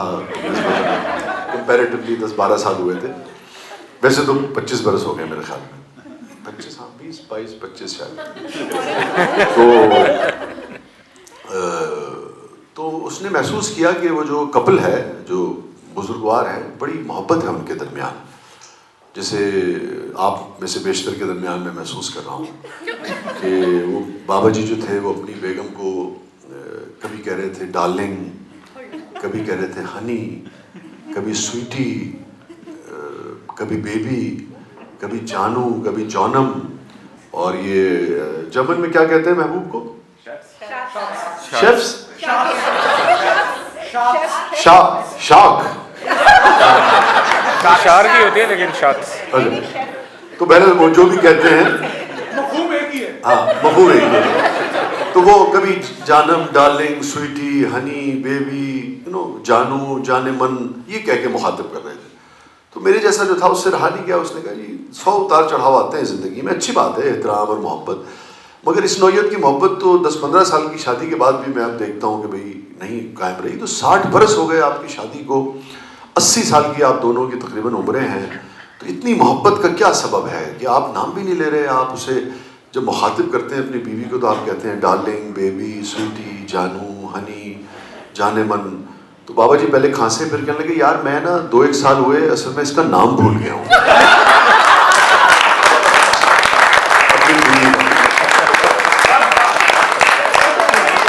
था, कंपैरेटिवली 10-12 साल हुए थे। वैसे तो 25 बरस हो गए मेरे ख्याल में, 25, हाँ 20-22-25 शायद। तो उसने महसूस किया कि वो जो कपल है, जो बुजुर्गवार है, बड़ी मोहब्बत है उनके दरमियान, जैसे आप में से बेशतर के दरमियान में महसूस कर रहा हूँ कि वो बाबा जी जो थे वो अपनी बेगम को कभी कह रहे थे डार्लिंग, कभी कह रहे थे हनी, कभी स्वीटी, कभी बेबी, कभी जानू, कभी जौनम, और ये जर्मन में क्या कहते हैं महबूब को? शेफ्स, शाक शार की होती है लेकिन शॉट्स। तो बहरहाल वो जो भी कहते हैं, मफहूम एक ही है। हाँ मफहूम एक ही है। तो वो कभी जानम, डार्लिंग, स्वीटी, हनी, बेबी, जानू, जाने मन, ये कह के मुखातिब कर रहे थे। तो मेरे जैसा जो था उससे रहा नहीं गया, उसने कहा जी 100 उतार चढ़ाव आते हैं ज़िंदगी में, अच्छी बात है एहतराम और मोहब्बत, मगर इस नौयत की मोहब्बत तो 10-15 साल की शादी के बाद भी मैं अब देखता हूँ कि भाई नहीं कायम रही। तो 60 बरस हो गए आपकी शादी को, 80 साल की आप दोनों की तकरीबन उम्रें हैं, तो इतनी मोहब्बत का क्या सबब है कि आप नाम भी नहीं ले रहे? आप उसे जब मुखातिब करते हैं अपनी बीवी को तो आप कहते हैं डार्लिंग, बेबी, स्वीटी, जानू, हनी, जाने मन। तो बाबा जी पहले खांसे, फिर कहने लगे यार मैं ना 2-1 साल हुए असल में इसका नाम भूल गया हूँ।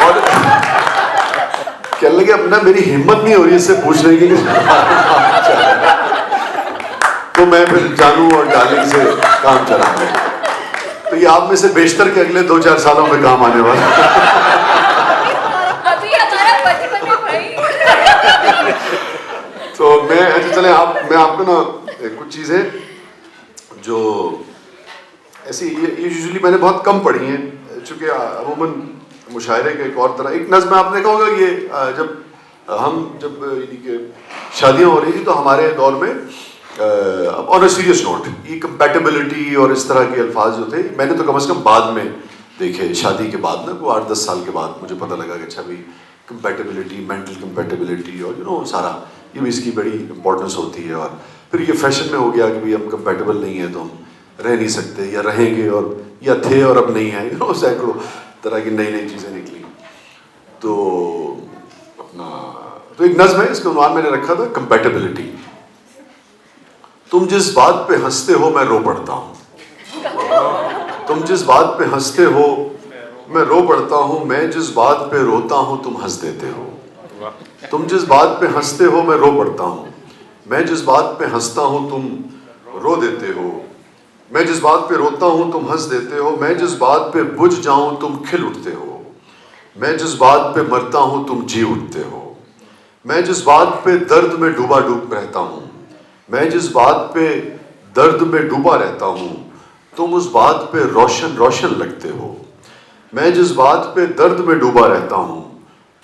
और कहने लगे अब ना मेरी हिम्मत नहीं हो रही इससे पूछने की। तो मैं फिर जानू और डार्लिंग से काम चला गया। तो ये आप में से बेशतर के अगले 2-4 सालों में काम आने वाला। अभी हमारा बचपन है भाई। तो मैं अच्छा चले मैं आपको ना कुछ चीज़ें जो ऐसी ये यूजुअली मैंने बहुत कम पढ़ी हैं, चूँकि अमूमन मुशायरे का एक और तरह, एक नज़्म आपने देखा होगा ये जब यानी कि शादियाँ हो रही थी तो हमारे दौर में ऑन अ सीरियस नोट ये कंपैटिबिलिटी और इस तरह के अल्फाज जो थे मैंने तो कम से कम बाद में देखे, शादी के बाद ना, वो 8-10 साल के बाद मुझे पता लगा कि अच्छा भाई कंपैटिबिलिटी, मेंटल कंपैटिबिलिटी और सारा ये भी इसकी बड़ी इंपॉर्टेंस होती है। और फिर ये फैशन में हो गया कि भाई हम कंपैटिबल नहीं है तो हम रह नहीं सकते, या रहेंगे और या थे और अब नहीं है, सैकड़ों तरह की नई नई चीज़ें निकली। तो एक नज़्म है, इसका उन्वान मैंने रखा था कंपैटिबिलिटी। तुम जिस बात पे हंसते हो मैं रो पड़ता हूँ, तुम जिस बात पे हंसते हो मैं रो पड़ता हूँ, मैं जिस बात पे रोता हूँ तुम हंस देते हो। तुम जिस बात पे हंसते हो मैं रो पड़ता हूँ, मैं जिस बात पे हंसता हूँ तुम रो देते हो। मैं जिस बात पे रोता हूँ तुम हंस देते हो, मैं जिस बात पे बुझ जाऊँ तुम खिल उठते हो। मैं जिस बात पे मरता हूँ तुम जी उठते हो। मैं जिस बात पे दर्द में डूबा रहता हूँ, मैं जिस बात पे दर्द में डूबा रहता हूँ तुम उस बात पे रोशन रोशन लगते हो। मैं जिस बात पे दर्द में डूबा रहता हूँ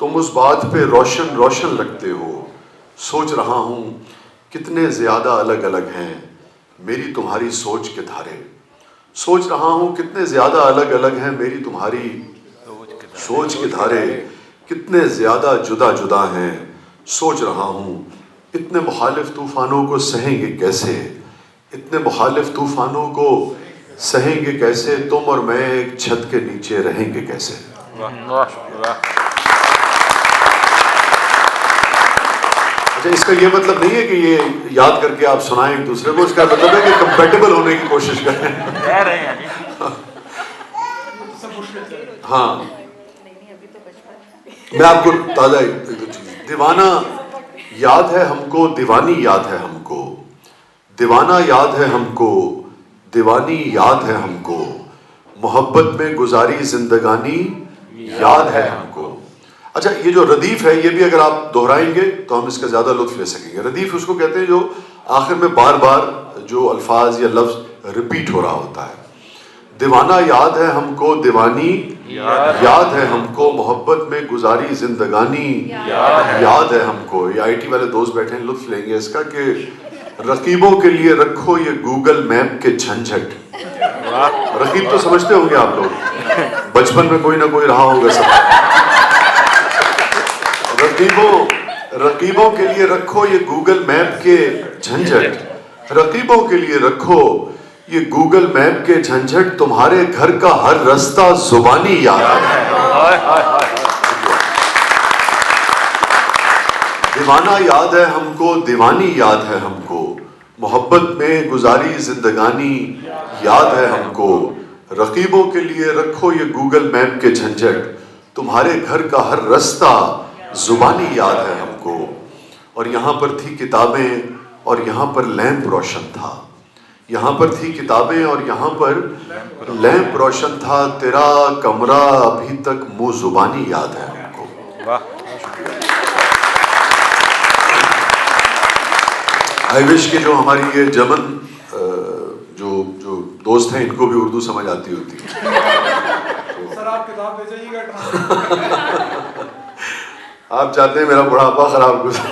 तुम उस बात पे रोशन रोशन लगते हो। सोच रहा हूँ कितने ज़्यादा अलग अलग हैं मेरी तुम्हारी सोच के धारे। सोच रहा हूँ कितने ज़्यादा अलग अलग हैं मेरी तुम्हारी सोच के धारे। कितने ज़्यादा जुदा जुदा हैं सोच रहा हूँ, इतने मुखालिफ तूफ़ानों को सहेंगे कैसे, इतने मुखालिफ तूफ़ानों को सहेंगे कैसे, तुम और मैं एक छत के नीचे रहेंगे कैसे। अच्छा इसका ये मतलब नहीं है कि ये याद करके आप सुनाएं एक दूसरे को, इसका मतलब है कि कंपैटिबल होने की कोशिश करें। हाँ मैं आपको ताज़ा एक चीज़, दीवाना याद है हमको, दीवानी याद है हमको, दीवाना याद है हमको, दीवानी याद है हमको, मोहब्बत में गुजारी जिंदगानी याद है हमको। अच्छा ये जो रदीफ है ये भी अगर आप दोहराएंगे तो हम इसका ज़्यादा लुत्फ ले सकेंगे। रदीफ उसको कहते हैं जो आखिर में बार बार जो अल्फाज या लफ्ज़ रिपीट हो रहा होता है। दीवाना याद है हमको, दीवानी याद है हमको, मोहब्बत में गुजारी जिंदगानी याद है हमको। ये IT वाले दोस्त बैठे हैं, लुत्फ लेंगे इसका कि रकीबों के लिए रखो ये गूगल मैप के झंझट। रकीब तो समझते होंगे आप लोग, बचपन में कोई ना कोई रहा होगा सब। रकीबों के लिए रखो ये गूगल मैप के झंझट, रकीबों के लिए रखो ये गूगल मैप के झंझट, तुम्हारे घर का हर रास्ता जुबानी याद है। दीवाना याद है हमको, दीवानी याद है हमको, मोहब्बत में गुजारी जिंदगानी याद है हमको। रकीबों के लिए रखो ये गूगल मैप के झंझट, तुम्हारे घर का हर रास्ता जुबानी याद है हमको। और यहाँ पर थी किताबें और यहाँ पर लैंप रोशन था, यहाँ पर थी किताबें और यहाँ पर लैंप रोशन था, तेरा कमरा अभी तक मुंह जुबानी याद है हमको। वाह। आई विश के जो हमारी ये जर्मन जो जो दोस्त हैं इनको भी उर्दू समझ आती होती है। सर आप किताब ले जाइएगा। आप चाहते हैं मेरा बुढ़ापा खराब गुजरे,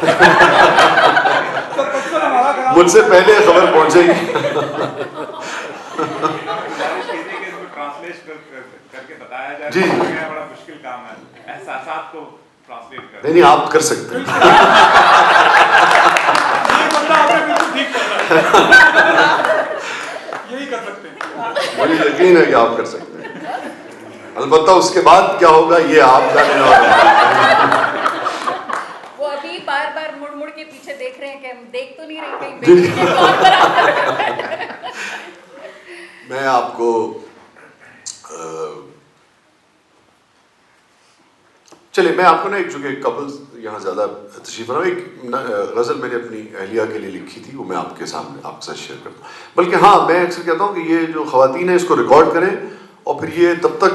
मुझसे पहले खबर पहुंचेगी। करके बताया जाए जी। बड़ा मुश्किल काम है, एहसासात को ट्रांसलेट कर। नहीं आप कर सकते हैं। ये बंदा आपने बिल्कुल ठीक कर यही कर सकते हैं। मुझे यकीन है कि आप कर सकते हैं, अलबत्ता उसके बाद क्या होगा ये आप जाने वाले। वो अभी बार बार मुड़ मुड़ के पीछे देख रहे हैं कि हम देख तो नहीं रहे कहीं बेटी के कौन बराबर। मैं आपको चलिए मैं आपको ना एक चूंकि कपल्स यहाँ ज़्यादा तशरीफ रहा हूँ, एक गज़ल मैंने अपनी अहलिया के लिए लिखी थी, वो मैं आपके सामने आपके साथ शेयर करता हूँ। बल्कि हाँ मैं अक्सर कहता हूँ कि ये जो ख़वातीन है इसको रिकॉर्ड करें और फिर ये तब तक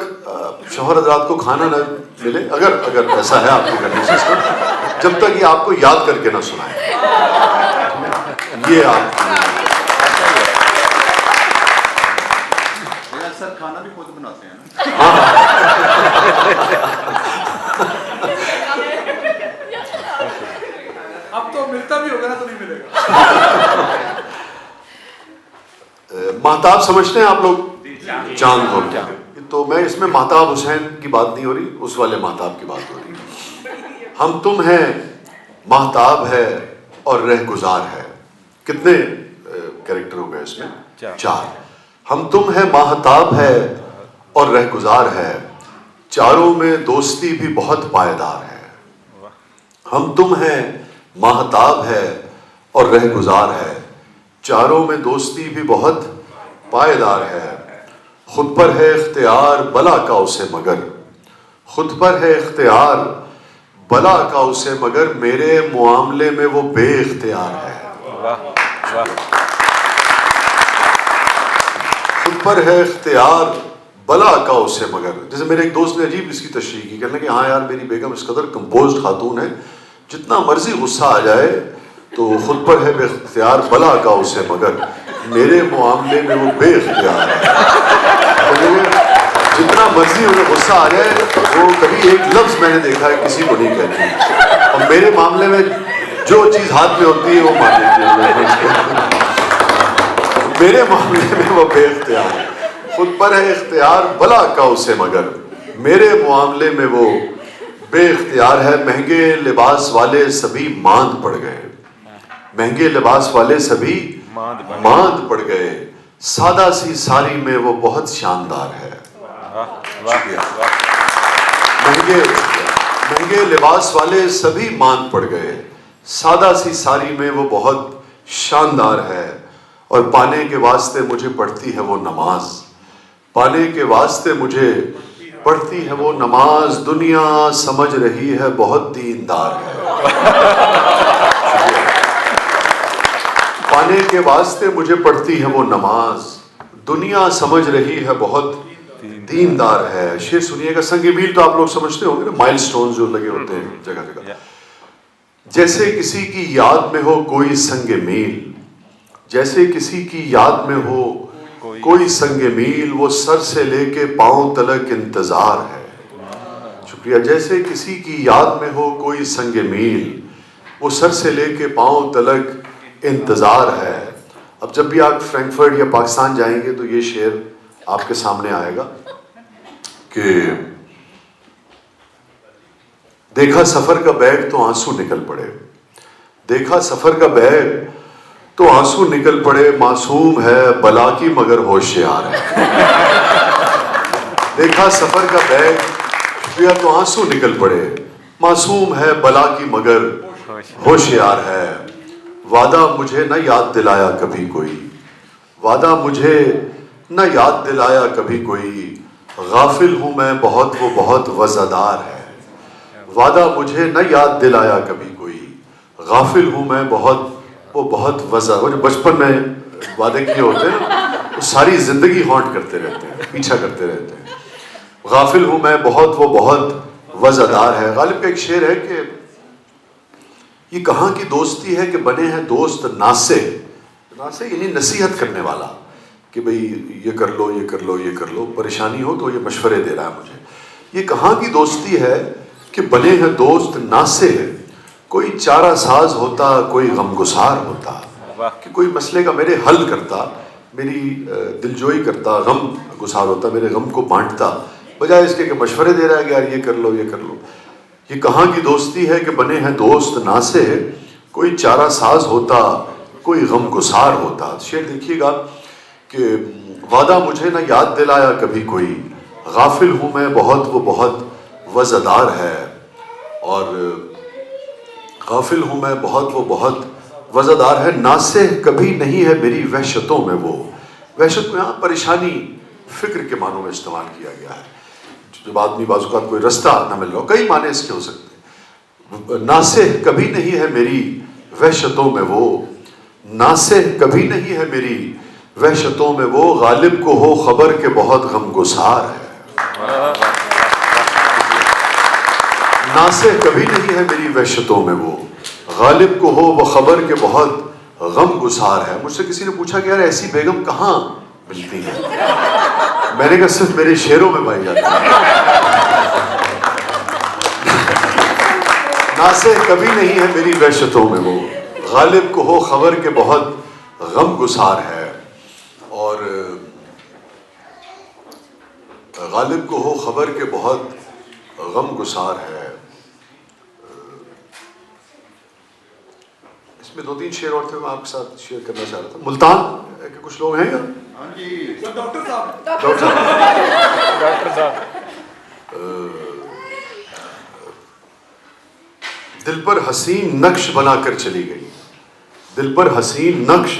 शौहर हज़रात को खाना न मिले, अगर ऐसा है आपके घर में सिस्टम, जब तक ये आपको याद करके ना सुनाए। ये आप अक्सर खाना भी खुद बनाते हैं ना। अब तो मिलता भी होगा ना तो नहीं मिलेगा। महताब समझते हैं आप लोग? चांद को। तो मैं इसमें महताब हुसैन की बात नहीं हो रही, उस वाले महताब की बात हो रही है। हम तुम हैं, महताब है और रहगुजार है। कितने कैरेक्टर हो गए इसमें? चार। हम तुम हैं, महताब है और रहगुजार है, चारों में दोस्ती भी बहुत पायदार है। हम तुम हैं, महताब है और रहगुजार है, चारों में दोस्ती भी बहुत पायदार है। खुद पर है इख्तियार बला का उसे मगर, खुद पर है इख्तियार बला का उसे मगर, मेरे मुआमले में वो बेइख्तियार है। खुद पर है इख्तियार बला का उसे मगर। जैसे मेरे एक दोस्त ने अजीब इसकी तशरीह की, कहने कि हाँ यार मेरी बेगम इस कदर कंपोज्ड खातून है, जितना मर्जी गुस्सा आ जाए तो खुद पर है बेइख्तियार बला का उसे मगर, मेरे मुआमले में वो बेइख्तियार है। जितना मर्जी उन्हें गुस्सा आ जाए वो कभी एक लफ्ज मैंने देखा है किसी को नहीं कहती, और मेरे मामले में जो चीज हाथ में होती है वो मान लेती है। मेरे मामले में वो बेइख्तियार है। खुद पर है इख्तियार बला का उसे मगर, मेरे मामले में वो बेइख्तियार है। महंगे लिबास वाले सभी मांद पड़ गए, महंगे लिबास वाले सभी मांद पड़ गए, सादा सी साड़ी में वो बहुत शानदार है। महंगे लिबास वाले सभी मांद पड़ गए, सादा सी साड़ी में वो बहुत शानदार है। और पाने के वास्ते मुझे पढ़ती है वो नमाज, पाने के वास्ते मुझे पढ़ती है वो नमाज, दुनिया समझ रही है बहुत दीनदार है। पाने के वास्ते मुझे पढ़ती है वो नमाज, दुनिया समझ रही है बहुत दीनदार है। शेर सुनिएगा, संग मील तो आप लोग समझते होंगे ना, माइलस्टोन जो लगे होते हैं जगह जगह। जैसे किसी की याद में हो कोई संग मील, जैसे किसी की याद में हो कोई संग मील, वो सर से लेके पांव तलक इंतजार है। शुक्रिया। जैसे किसी की याद में हो कोई संग मील, वो सर से लेके पांव तलक इंतजार है। अब जब भी आप फ्रैंकफर्ट या पाकिस्तान जाएंगे तो ये शेर आपके सामने आएगा कि देखा सफर का बैग तो आंसू निकल पड़े, देखा सफर का बैग तो आंसू निकल पड़े, मासूम है बला की मगर होशियार है। देखा सफर का बैग शुक्रिया तो आंसू निकल पड़े, मासूम है बला की मगर होशियार है। वादा मुझे न याद दिलाया कभी कोई, वादा मुझे न याद दिलाया कभी कोई, गाफिल हूं मैं बहुत वो बहुत वज़ादार है। वादा मुझे न याद दिलाया कभी कोई, गाफिल हूं मैं बहुत वो बहुत वज़ा, वो जो बचपन में वादे किए होते हैं ना, वो सारी जिंदगी हॉन्ट करते रहते हैं, पीछा करते रहते हैं। गाफिल हूं मैं बहुत वो बहुत वज़ादार है। गालिब का एक शेर है कि ये कहाँ की दोस्ती है कि बने हैं दोस्त नासे, नासे यानी नसीहत करने वाला, कि भाई ये कर लो ये कर लो ये कर लो, परेशानी हो तो ये मशवरे दे रहा है मुझे। ये कहाँ की दोस्ती है कि बने हैं दोस्त नासे, कोई चारा साज होता कोई गमगुसार होता, कि कोई मसले का मेरे हल करता, मेरी दिलजोई करता, गम गुसार होता, मेरे गम को बांटता, बजाय इसके कि मशवरे दे रहा है कि यार ये कर लो ये कर लो। ये कहाँ की दोस्ती है कि बने हैं दोस्त नासे, कोई चारा साज होता कोई गम गुसार होता। शेर देखिएगा कि वादा मुझे न याद दिलाया कभी कोई, गाफिल हूँ मैं बहुत वो बहुत वज़ादार है, और गाफिल हूँ मैं बहुत वो बहुत वज़ादार है। नासे कभी नहीं है मेरी वहशतों में वो, वहशत में यहाँ परेशानी फिक्र के मानों में इस्तेमाल किया गया है। जब आदमी बाज़ कोई रास्ता न मिल रहा हो, कई माने इसके हो सकते हैं। नासे कभी नहीं है मेरी वहशतों में वो, नासे कभी नहीं है मेरी वहशतों में वो, गालिब को हो खबर के बहुत गमगुसार है। नासे कभी नहीं है मेरी वहशतों में वो, गालिब को हो वो खबर के बहुत गमगुसार है। मुझसे किसी ने पूछा कि यार ऐसी बेगम कहाँ मिलती है, मैंने कहा सिर्फ मेरे शेरों में पाई जाती है। नासे कभी नहीं है मेरी वहशतों में वो, गालिब को हो खबर के बहुत गमगुसार है, और गालिब को हो खबर के बहुत गमगुसार है। इसमें दो तीन शेर और थे, मैं आपके साथ शेयर करना चाह रहा था। मुल्तान के कुछ लोग हैं यहाँ? हाँ जी। डॉक्टर साहब, डॉक्टर साहब, दिल पर हसीन नक्श बनाकर चली गई, दिल पर हसीन नक्श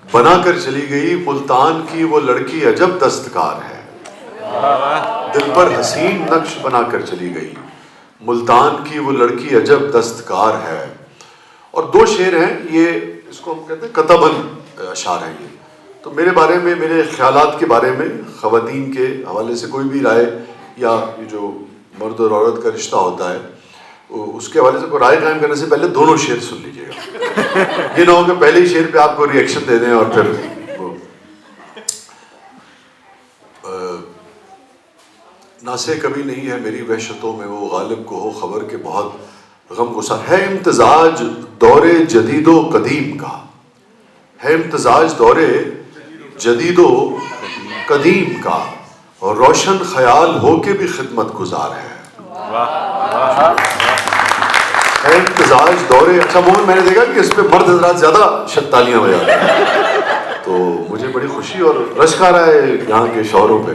बनाकर चली गई, मुल्तान की वो लड़की अजब दस्तकार है। दिल पर हसीन नक्श बनाकर चली गई, मुल्तान की वो लड़की अजब दस्तकार है। और दो शेर हैं, ये इसको हम कहते हैं कतबन अशार हैं ये। तो मेरे बारे में, मेरे ख्यालात के बारे में, ख़वातीन के हवाले से कोई भी राय, या ये जो मर्द और औरत का रिश्ता होता है उसके हवाले से कोई राय कायम करने से पहले दोनों शेर सुन लीजिएगा। ये ना हो कि पहले ही शेर पे आपको रिएक्शन दे दें और फिर वो। नासे कभी नहीं है मेरी वहशतों में वो, गालिब को हो खबर के बहुत गमगुसार है। इम्तिजाज दौरे जदीदो कदीम का, है इम्तिजाज दौरे जदीदो कदीम का, और रोशन ख्याल हो के भी खिदमत गुजार है। है इम्तिजाज दौरे, अच्छा मोहन मैंने देखा कि इस पे मर्द हजरात ज्यादा तालियां बजाते हैं, तो मुझे बड़ी खुशी और रश्क आ रहा है यहाँ के शौहरों पे।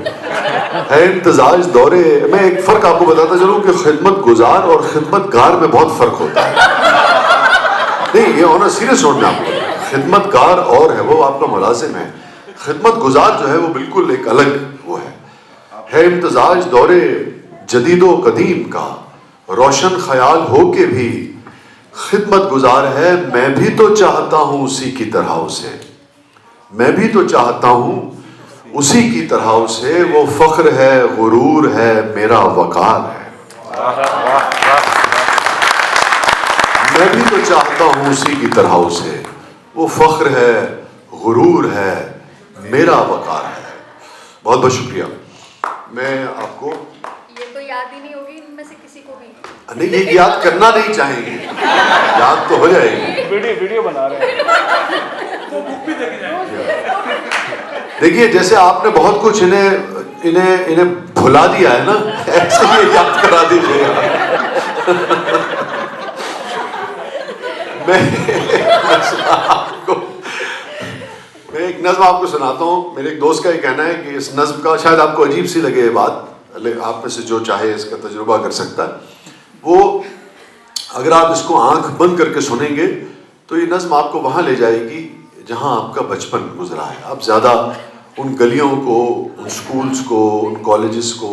है इम्तिजाज दौरे, मैं एक फर्क आपको बताता चलूं कि खिदमत गुजार और खिदमतगार में बहुत फर्क होता है। नहीं, ये होना सीरियस नोट में आपको, खिदमतगार और है वो आपका मुलाजिम है, खिदमत गुजार जो है वो बिल्कुल एक अलग वो है इम्तिजाज दौरे जदीदो कदीम का, रोशन ख्याल हो के भी खिदमत गुजार है। मैं भी तो चाहता हूँ उसी की तरह उसे, मैं भी तो चाहता हूँ उसी की तरह उसे, वो फख्र है गुरूर है मेरा वकार है। मैं भी तो चाहता हूँ उसी की तरह उसे, वो फख्र है गुरूर है मेरा वकार है। बहुत बहुत शुक्रिया। मैं आपको ये तो याद ही नहीं होगी इनमें से किसी को भी। नहीं, ये याद करना नहीं चाहेंगे, याद तो हो जाएगी। वीडियो बना रहे हैं। वो बुक भी देखे जाएंगे। देखिए जैसे आपने बहुत कुछ इन्हें भुला दिया है ना, ऐसे ही याद करा दीजिएगा। मैं एक नज्म आपको सुनाता हूँ। मेरे एक दोस्त का ये कहना है कि इस नज्म का शायद आपको अजीब सी लगे ये बात, आप में से जो चाहे इसका तजुर्बा कर सकता है। वो अगर आप इसको आंख बंद करके सुनेंगे तो ये नज्म आपको वहाँ ले जाएगी जहाँ आपका बचपन गुजरा है। आप ज़्यादा उन गलियों को, उन स्कूल्स को, उन कॉलेजेस को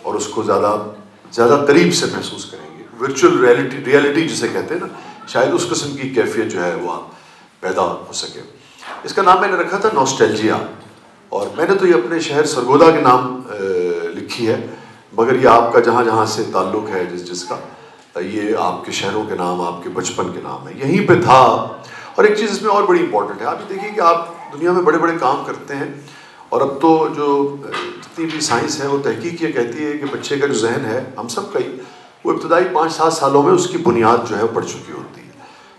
और उसको ज़्यादा करीब से महसूस करेंगे। वर्चुअल रियलिटी जिसे कहते हैं ना, शायद उस किस्म की कैफियत जो है वो पैदा हो सके। इसका नाम मैंने रखा था नॉस्टैल्जिया, और मैंने तो ये अपने शहर सरगोदा के नाम लिखी है, मगर ये आपका जहाँ जहाँ से ताल्लुक़ है जिसका, ये आपके शहरों के नाम, आपके बचपन के नाम है। यहीं पे था। और एक चीज़ इसमें और बड़ी इंपॉर्टेंट है, आप ये देखिए कि आप दुनिया में बड़े बड़े काम करते हैं, और अब तो जो जितनी भी साइंस है वो तहकीक ये कहती है कि बच्चे का जो जहन है, हम सब का ही, वो इब्तदाई 5-7 सालों में उसकी बुनियाद जो है वो पड़ चुकी होती है।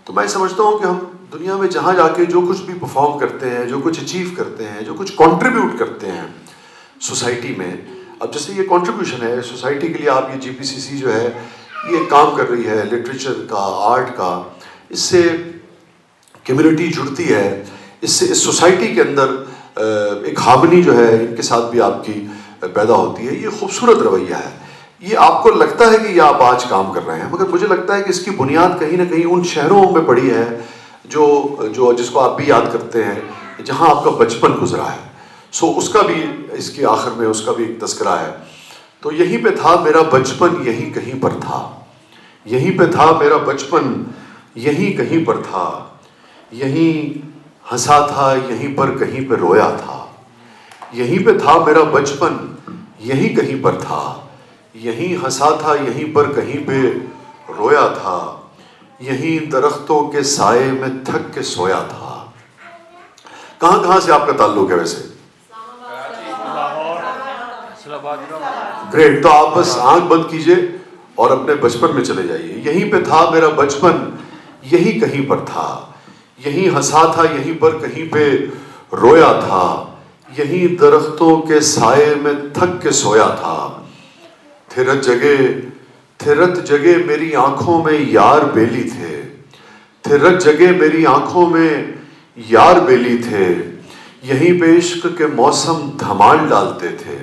तो मैं समझता हूँ कि हम दुनिया में जहाँ जाके जो कुछ भी परफॉर्म करते हैं, जो कुछ अचीव करते हैं, जो कुछ कंट्रीब्यूट करते हैं सोसाइटी में, अब जैसे ये कंट्रीब्यूशन है सोसाइटी के लिए, आप ये GPCC जो है ये काम कर रही है लिटरेचर का, आर्ट का, इससे कम्युनिटी जुड़ती है, इससे इस सोसाइटी के अंदर एक हार्मनी जो है इनके साथ भी आपकी पैदा होती है। ये खूबसूरत रवैया है। ये आपको लगता है कि ये आप आज काम कर रहे हैं, मगर मुझे लगता है कि इसकी बुनियाद कहीं ना कहीं उन शहरों में पड़ी है जो जिसको आप भी याद करते हैं, जहाँ आपका बचपन गुजरा है। सो उसका भी इसके आखिर में उसका भी एक तस्करा है। तो यहीं पे था मेरा बचपन, यहीं कहीं पर था। यहीं पे था मेरा बचपन, यहीं कहीं पर था। यहीं हंसा था, यहीं पर कहीं पे रोया था। यहीं पे था मेरा बचपन, यहीं कहीं पर था। यहीं हंसा था, यहीं पर कहीं पे रोया था। यहीं दरख्तों के साए में थक के सोया था। कहाँ कहाँ से आपका ताल्लुक है वैसे? ग्रेट। तो आप बस आंख बंद कीजिए और अपने बचपन में चले जाइए। यहीं पे था मेरा बचपन, यहीं कहीं पर था। यहीं हंसा था, यहीं पर कहीं पे रोया था। यहीं दरख्तों के साए में थक के सोया था। थिरत जगे मेरी आंखों में यार बेली थे। थिरत जगे मेरी आंखों में यार बेली थे। यहीं पे इश्क के मौसम धमाल डालते थे।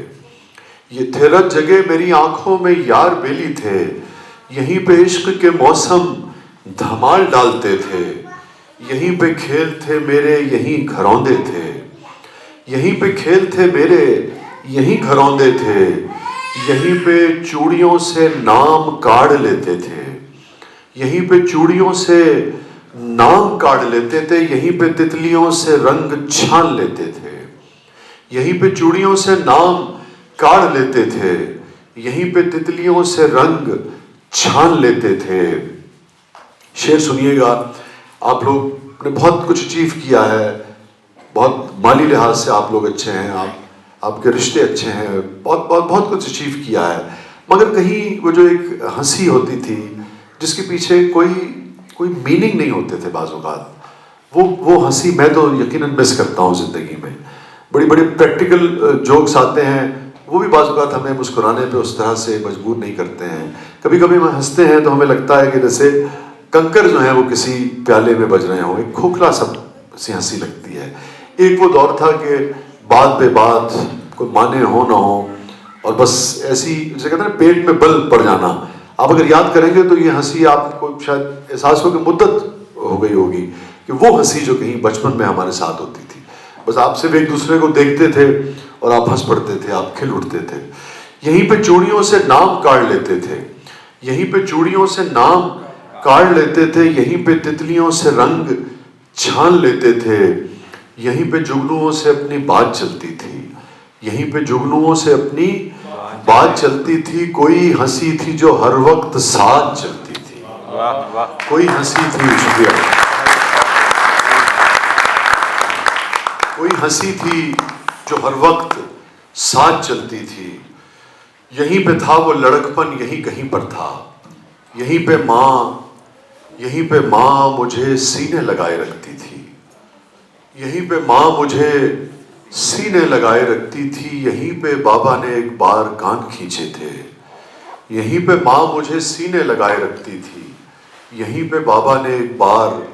ये थिरत जगे मेरी आंखों में यार बेली थे। यहीं पे इश्क के मौसम धमाल डालते थे। यहीं पे खेल थे मेरे, यहीं घरौंदे थे। यहीं पे खेल थे मेरे, यहीं घरौंदे थे। यहीं पे चूड़ियों से नाम काढ़ लेते थे। यहीं पे चूड़ियों से नाम काढ़ लेते थे। यहीं पे तितलियों से रंग छान लेते थे। यहीं पे चूड़ियों से नाम काढ़ लेते थे। यहीं पे तितलियों से रंग छान लेते थे। शेर सुनिएगा। आप लोग ने बहुत कुछ अचीव किया है, बहुत माली लिहाज से आप लोग अच्छे हैं, आपके रिश्ते अच्छे हैं, बहुत कुछ अचीव किया है, मगर कहीं वो जो एक हंसी होती थी जिसके पीछे कोई मीनिंग नहीं होते थे बाज़ औक़ात, वो हंसी मैं तो यकीनन मिस करता हूँ ज़िंदगी में। बड़ी बड़ी प्रैक्टिकल जोक्स आते हैं, वो भी बाज़ औक़ात हमें मुस्कुराने पे उस तरह से मजबूर नहीं करते हैं। कभी कभी हम हंसते हैं तो हमें लगता है कि जैसे कंकर जो है वो किसी प्याले में बज रहे हों, एक खोखला सब सी हंसी लगती है। एक वो दौर था कि बात पे बात, कोई माने हो ना हो, और बस ऐसी जैसे कहते हैं ना पेट में बल पड़ जाना। आप अगर याद करेंगे तो ये हंसी आपको शायद एहसास हो कि मुद्दत हो गई होगी कि वो हंसी जो कहीं बचपन में हमारे साथ होती थी। बस आप सिर्फ एक दूसरे को देखते थे और आप हंस पड़ते थे, आप खिल उठते थे। यहीं पे चूड़ियों से नाम काढ़ लेते थे। यहीं पे चूड़ियों से नाम काढ़ लेते थे। यहीं पे तितलियों से रंग छान लेते थे। यहीं पे जुगनुओं से अपनी बात चलती थी। यहीं पे जुगनुओं से अपनी बात चलती थी। कोई हंसी थी जो हर वक्त साथ चलती थी। कोई हंसी थी, शुक्रिया। कोई हंसी थी जो हर वक्त साथ चलती थी। यहीं पे था वो लड़कपन, यहीं कहीं पर था। यहीं पे माँ मुझे सीने लगाए रखती थी। यहीं पे माँ मुझे सीने लगाए रखती थी। यहीं पे बाबा ने एक बार कान खींचे थे। यहीं पे माँ मुझे सीने लगाए रखती थी, यहीं पे बाबा ने एक बार